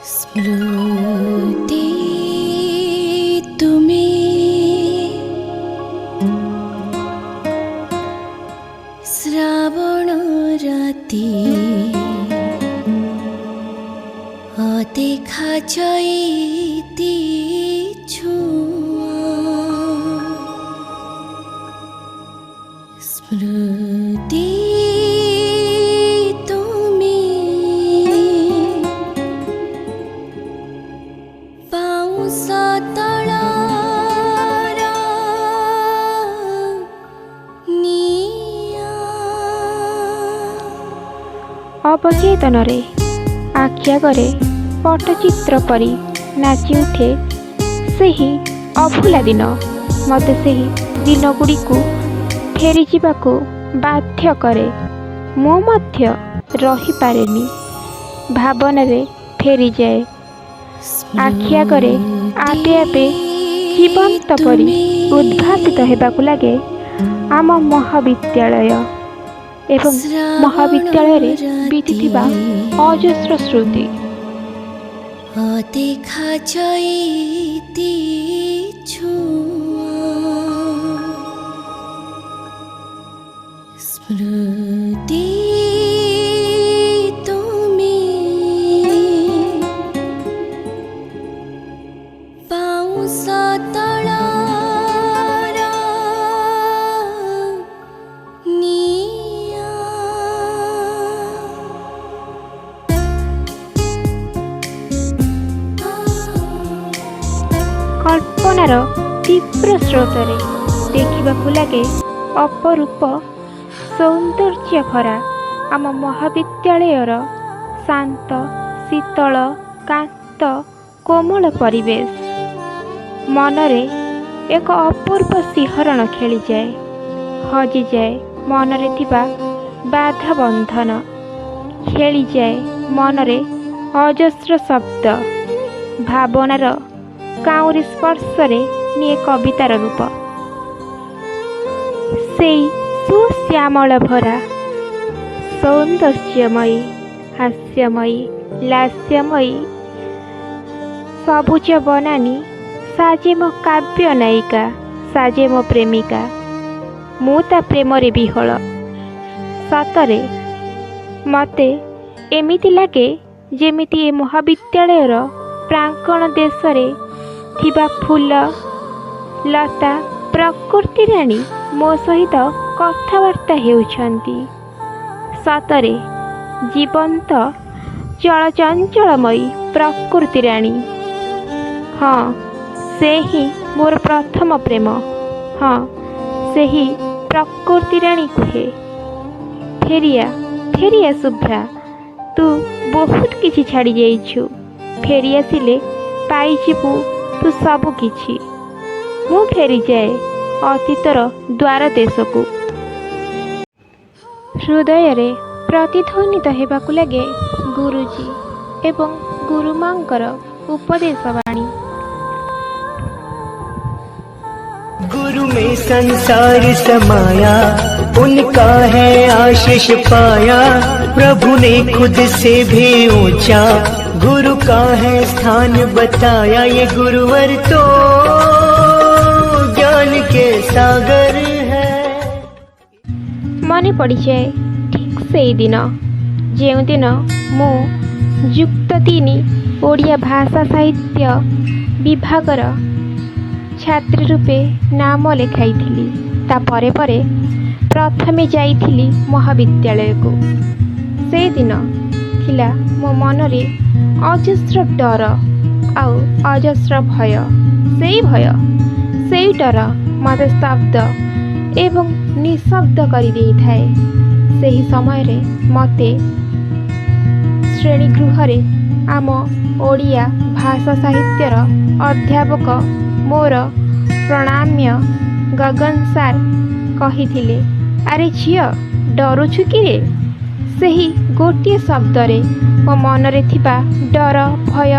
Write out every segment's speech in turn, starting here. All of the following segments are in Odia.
स्मृति तुम्हें श्रावण राति देखा जाती स्मृति अवचेतन आख्यागरे पट्टचित्र परी नाची उठे सही अभुला दिन। मते सही दिन गुड़ी फेरी जावाकू बाध्य करे। मु मध्य रही पारेनी, भावना रे फेरी जाए। आखिआगरे आपे आपे जीवंत परी उद्भासित हेबाकू लागे आम महाविद्यालय एवं महाविद्यालय रे बीतीथिबा अजस्र स्मृति। देखा जाती स्मृति कल्पनार तीव्र स्रोतरे देखा लगे अपरूप सौंदर्य भरा आम महाविद्यालयर शांत शीतल कांत कोमल परिवेश। मनरे एक अपूर्व शिहरण खेली जाए, हजि जाए मनरे थिबा बाधा बंधन, खेली जाए मनरे अजस्र शब्द। भावनार काउरी स्पर्शरे निये कवितार रूप। सेई सुश्यामल भरा सौंदर्यमयी हास्यमयी लास्यमयी सबुज बनानी साजे मो काव्य नायिका, साजे मो प्रेमिका। मु ता प्रेमरे विहल। सतरे मते एमिति लागे जेमिति ए महाविद्यालयर प्रांगण देशरे थिबा फूल लता प्रकृति राणी मो सहित कथबार्ता हेउछंती। सतरे जीवंत चलचंचलमयी प्रकृति राणी। हाँ, से ही मोर प्रथम प्रेम। हाँ, से ही प्रकृति राणी कहे, फेरिया फेरिया शुभ्रा, तू बहुत किछि छाड़ी जाइछु। फेरी आसिले पाइजिबु तू सबु किछि। मु फेरी जाए अतीतर द्वार देशकू। हृदय रे प्रतिध्वनित हेबाकू लगे गुरुजी एवं गुरुमांकर उपदेशवाणी। गुरु में संसार समाया, उनका है आशीष पाया। प्रभु ने खुद से भी ऊंचा गुरु का है स्थान बताया। ये गुरुवर तो ज्ञान के सागर है। मने पड़ी जाए ठीक से दिन जो दिन मु युक्त 3 ओडिया भाषा साहित्य विभागर छात्री रूपे नाम लेखाई ता परे परे प्रथमे जाइथिली महाविद्यालय को। से दिन थिला मो मनरे अजस्र डर आउ अजस्र भय। से डर मत स्तब्ध एवं निशब्द करि देई थाए। सही समय रे मते श्रेणीगृह रे आम ओडिया भाषा साहित्यर अध्यापक मोर प्रणाम्य गगन सार कहिथिले, अरे झियो डरुछु कि रे? सही गोटे शब्दरे मो मनरे थिबा डर भय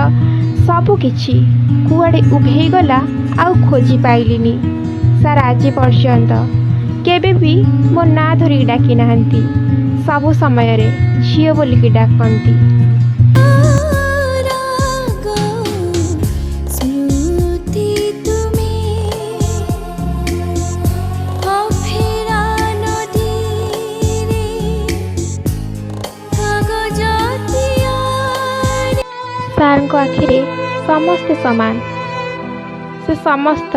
सबु किछि कुआडे उभेई गला। आउ खोजी पाइलिनी। सार आज पर्यंत केबे भी मो ना धरिक डाकी नाहंती। सबु समय रे झियो बोलिकी डाकंती। ସାର୍ଙ୍କ ଆଖିରେ ସମସ୍ତେ ସମାନ। ସେ ସମସ୍ତ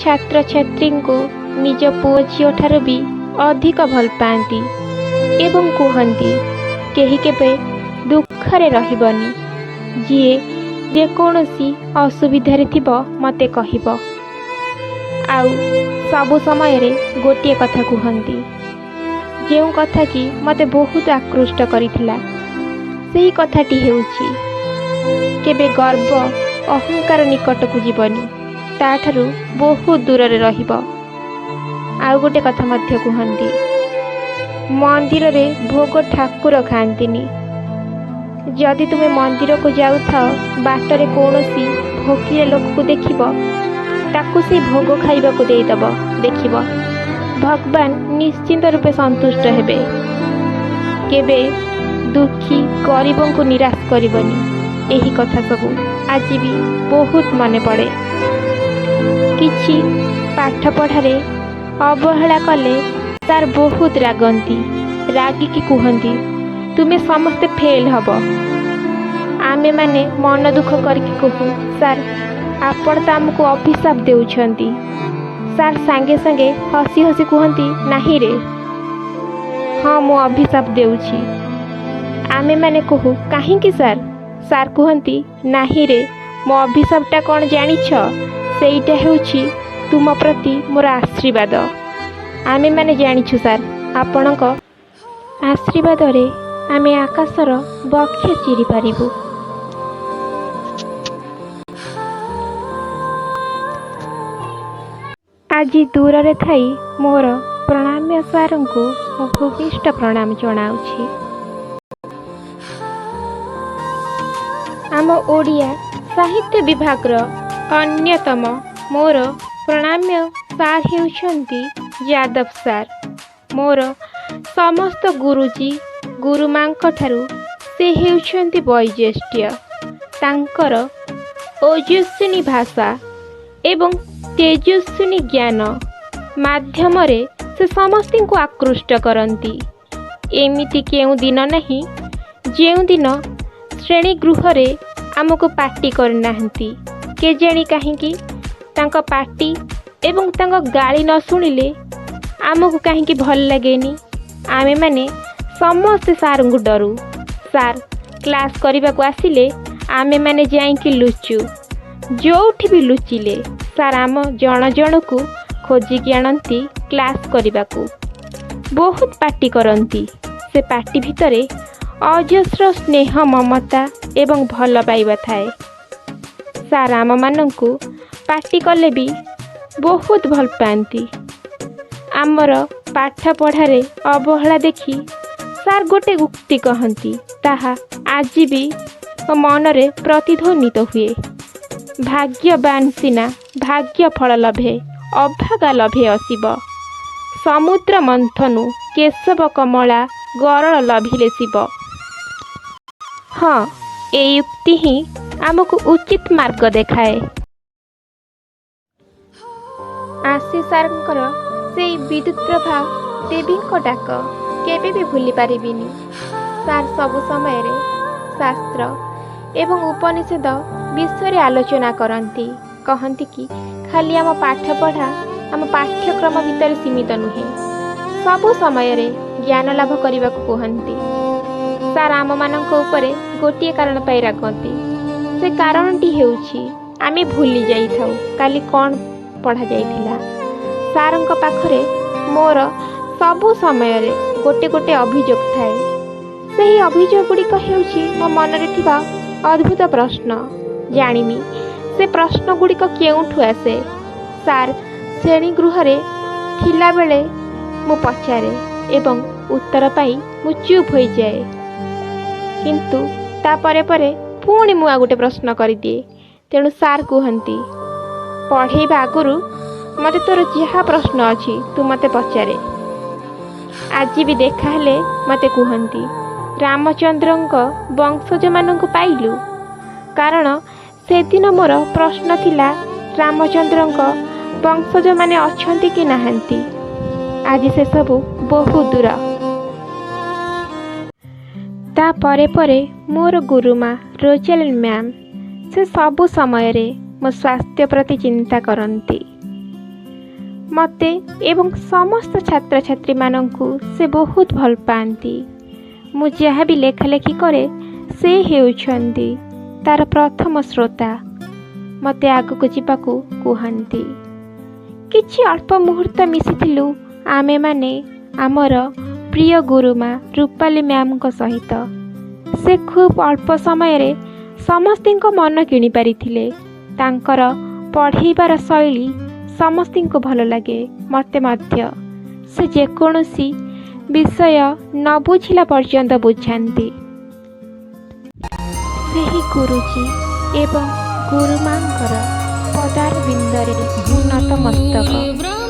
ଛାତ୍ରଛାତ୍ରୀଙ୍କୁ ନିଜ ପୁଅ ଝିଅଠାରୁ ବି ଅଧିକ ଭଲ ପାଆନ୍ତି ଏବଂ କୁହନ୍ତି କେହି କେବେ ଦୁଃଖରେ ରହିବନି। ଯିଏ ଯେକୌଣସି ଅସୁବିଧାରେ ଥିବ ମୋତେ କହିବ। ଆଉ ସବୁ ସମୟରେ ଗୋଟିଏ କଥା କୁହନ୍ତି, ଯେଉଁ କଥା କି ମୋତେ ବହୁତ ଆକୃଷ୍ଟ କରିଥିଲା। ସେହି କଥାଟି ହେଉଛି କେବେ ଗର୍ବ ଅହଙ୍କାର ନିକଟକୁ ଯିବନି, ତାଠାରୁ ବହୁତ ଦୂରରେ ରହିବ। ଆଉ ଗୋଟେ କଥା ମଧ୍ୟ କୁହନ୍ତି, ମନ୍ଦିରରେ ଭୋଗ ଠାକୁର ଖାଆନ୍ତିନି। ଯଦି ତୁମେ ମନ୍ଦିରକୁ ଯାଉଥାଅ, ବାଟରେ କୌଣସି ଭୋକିଲା ଲୋକକୁ ଦେଖିବ, ତାକୁ ସେ ଭୋଗ ଖାଇବାକୁ ଦେଇଦେବ, ଦେଖିବ ଭଗବାନ ନିଶ୍ଚିନ୍ତ ରୂପେ ସନ୍ତୁଷ୍ଟ ହେବେ। କେବେ ଦୁଃଖୀ ଗରିବଙ୍କୁ ନିରାଶ କରିବନି। ଏହି କଥା ସବୁ ଆଜି ବି ବହୁତ ମନେ ପଡ଼େ। କିଛି ପାଠ ପଢ଼ାରେ ଅବହେଳା କଲେ ସାର୍ ବହୁତ ରାଗନ୍ତି। ରାଗିକି କୁହନ୍ତି ତୁମେ ସମସ୍ତେ ଫେଲ୍ ହେବ। ଆମେମାନେ ମନ ଦୁଃଖ କରିକି କହୁ ସାର୍ ଆପଣ ତ ଆମକୁ ଅଭିଶାପ ଦେଉଛନ୍ତି। ସାର୍ ସାଙ୍ଗେ ସାଙ୍ଗେ ହସି ହସି କୁହନ୍ତି ନାହିଁ ରେ, ହଁ ମୁଁ ଅଭିଶାପ ଦେଉଛି। ଆମେମାନେ କହୁ କାହିଁକି ସାର୍? ସାର୍ କୁହନ୍ତି ନାହିଁ ରେ, ମୋ ଅଭିଶାପଟା କ'ଣ ଜାଣିଛ? ସେଇଟା ହେଉଛି ତୁମ ପ୍ରତି ମୋର ଆଶୀର୍ବାଦ। ଆମେମାନେ ଜାଣିଛୁ ସାର୍, ଆପଣଙ୍କ ଆଶୀର୍ବାଦରେ ଆମେ ଆକାଶର ବକ୍ଷ ଚିରିପାରିବୁ। ଆଜି ଦୂରରେ ଥାଇ ମୋର ପ୍ରଣାମ୍ୟ ସାର୍ଙ୍କୁ ମୁଁ ଭୂମିଷ୍ଠ ପ୍ରଣାମ ଜଣାଉଛି। ଆମ ଓଡ଼ିଆ ସାହିତ୍ୟ ବିଭାଗର ଅନ୍ୟତମ ମୋର ପ୍ରଣାମ୍ୟ ସାର୍ ହେଉଛନ୍ତି ଯାଦବ ସାର୍। ମୋର ସମସ୍ତ ଗୁରୁଜୀ ଗୁରୁମାଙ୍କ ସେ ହେଉଛନ୍ତି ବୈଜେଷ୍ଟ୍ୟ। ତାଙ୍କର ଓଜସ୍ୱିନୀ ଭାଷା ଏବଂ ତେଜସ୍ୱିନୀ ଜ୍ଞାନ ମାଧ୍ୟମରେ ସେ ସମସ୍ତଙ୍କୁ ଆକୃଷ୍ଟ କରନ୍ତି। ଏମିତି କେଉଁ ଦିନ ନାହିଁ ଯେଉଁଦିନ ଶ୍ରେଣୀ ଗୃହରେ ଆମକୁ ପାଟି କରିନାହାନ୍ତି। କେଜାଣି କାହିଁକି ତାଙ୍କ ପାଟି ଏବଂ ତାଙ୍କ ଗାଳି ନ ଶୁଣିଲେ ଆମକୁ କାହିଁକି ଭଲ ଲାଗେନି। ଆମେମାନେ ସମସ୍ତେ ସାର୍ଙ୍କୁ ଡରୁ। ସାର୍ କ୍ଲାସ୍ କରିବାକୁ ଆସିଲେ ଆମେମାନେ ଯାଇକି ଲୁଚୁ। ଯେଉଁଠି ବି ଲୁଚିଲେ ସାର୍ ଆମ ଜଣ ଜଣକୁ ଖୋଜିକି ଆଣନ୍ତି କ୍ଲାସ୍ କରିବାକୁ। ବହୁତ ପାଟି କରନ୍ତି। ସେ ପାଟି ଭିତରେ ଅଜସ୍ର ସ୍ନେହ ମମତା ଏବଂ ଭଲ ପାଇବା ଥାଏ। ସାର୍ ଆମମାନଙ୍କୁ ପାଟି କଲେ ବି ବହୁତ ଭଲ ପାଆନ୍ତି। ଆମର ପାଠ ପଢ଼ାରେ ଅବହେଳା ଦେଖି ସାର୍ ଗୋଟେ ଉକ୍ତି କହନ୍ତି, ତାହା ଆଜି ବି ମୋ ମନରେ ପ୍ରତିଧ୍ୱନିତ ହୁଏ। ଭାଗ୍ୟବାନ ସିନା ଭାଗ୍ୟ ଫଳ ଲଭେ, ଅଭାଗା ଲଭେ ଅସିବ। ସମୁଦ୍ର ମନ୍ଥନୁ କେଶବ କମଳା ଗରଳ ଲଭିଲେ ଶିବ। ହଁ, ଏଇ ଉକ୍ତି ହିଁ ଆମକୁ ଉଚିତ ମାର୍ଗ ଦେଖାଏ। ଆଶିଷ ସାର୍ଙ୍କର ସେଇ ବିଦ୍ୟୁତ୍ ପ୍ରଭା ଦେବୀଙ୍କ ଡାକ କେବେ ବି ଭୁଲି ପାରିବିନି। ସାର୍ ସବୁ ସମୟରେ ଶାସ୍ତ୍ର ଏବଂ ଉପନିଷଦ ବିଷୟରେ ଆଲୋଚନା କରନ୍ତି। କହନ୍ତି କି ଖାଲି ଆମ ପାଠପଢ଼ା ଆମ ପାଠ୍ୟକ୍ରମ ଭିତରେ ସୀମିତ ନୁହେଁ, ସବୁ ସମୟରେ ଜ୍ଞାନ ଲାଭ କରିବାକୁ କୁହନ୍ତି। ସାର୍ ଆମମାନଙ୍କ ଉପରେ ଗୋଟିଏ କାରଣ ପାଇଁ ରାଗନ୍ତି। ସେ କାରଣଟି ହେଉଛି ଆମେ ଭୁଲି ଯାଇଥାଉ କାଲି କ'ଣ ପଢ଼ାଯାଇଥିଲା। ସାର୍ଙ୍କ ପାଖରେ ମୋର ସବୁ ସମୟରେ ଗୋଟେ ଗୋଟେ ଅଭିଯୋଗ ଥାଏ। ସେହି ଅଭିଯୋଗ ଗୁଡ଼ିକ ହେଉଛି ମୋ ମନରେ ଥିବା ଅଦ୍ଭୁତ ପ୍ରଶ୍ନ। ଜାଣିନି ସେ ପ୍ରଶ୍ନ ଗୁଡ଼ିକ କେଉଁଠୁ ଆସେ। ସାର୍ ଶ୍ରେଣୀ ଗୃହରେ ଥିଲାବେଳେ ମୁଁ ପଚାରେ ଏବଂ ଉତ୍ତର ପାଇ ମୁଁ ଚୁପ୍ ହୋଇଯାଏ। କିନ୍ତୁ ତାପରେ ପରେ ପୁଣି ମୁଁ ଆଉ ଗୋଟେ ପ୍ରଶ୍ନ କରିଦିଏ। ତେଣୁ ସାର୍ କୁହନ୍ତି ପଢ଼େଇବା ଆଗରୁ ମୋତେ ତୋର ଯାହା ପ୍ରଶ୍ନ ଅଛି ତୁ ମୋତେ ପଚାରେ। ଆଜି ବି ଦେଖା ହେଲେ ମୋତେ କୁହନ୍ତି ରାମଚନ୍ଦ୍ରଙ୍କ ବଂଶଜମାନଙ୍କୁ ପାଇଲୁ? କାରଣ ସେଦିନ ମୋର ପ୍ରଶ୍ନ ଥିଲା ରାମଚନ୍ଦ୍ରଙ୍କ ବଂଶଜମାନେ ଅଛନ୍ତି କି ନାହାନ୍ତି। ଆଜି ସେସବୁ ବହୁ ଦୂର। ତାପରେ ପରେ ମୋର ଗୁରୁମା ରୋଜାଲିନ୍ ମ୍ୟାମ୍, ସେ ସବୁ ସମୟରେ ମୋ ସ୍ୱାସ୍ଥ୍ୟ ପ୍ରତି ଚିନ୍ତା କରନ୍ତି। ମୋତେ ଏବଂ ସମସ୍ତ ଛାତ୍ରଛାତ୍ରୀମାନଙ୍କୁ ସେ ବହୁତ ଭଲ ପାଆନ୍ତି। ମୁଁ ଯାହା ବି ଲେଖାଲେଖି କରେ ସେ ହେଉଛନ୍ତି ତା'ର ପ୍ରଥମ ଶ୍ରୋତା। ମୋତେ ଆଗକୁ ଯିବାକୁ କୁହନ୍ତି। କିଛି ଅଳ୍ପ ମୁହୂର୍ତ୍ତ ମିଶିଥିଲୁ ଆମେମାନେ ଆମର ପ୍ରିୟ ଗୁରୁମା ରୂପାଲି ମ୍ୟାମ୍ଙ୍କ ସହିତ। ସେ ଖୁବ୍ ଅଳ୍ପ ସମୟରେ ସମସ୍ତଙ୍କ ମନ କିଣିପାରିଥିଲେ। ତାଙ୍କର ପଢ଼େଇବାର ଶୈଳୀ ସମସ୍ତଙ୍କୁ ଭଲ ଲାଗେ, ମୋତେ ମଧ୍ୟ। ସେ ଯେକୌଣସି ବିଷୟ ନ ବୁଝିଲା ପର୍ଯ୍ୟନ୍ତ ବୁଝାନ୍ତି। ସେହି ଗୁରୁଜୀ ଏବଂ ଗୁରୁମାଙ୍କର ପଦାର ବିନ୍ଦରେ ମୁଁ ନତମସ୍ତକ।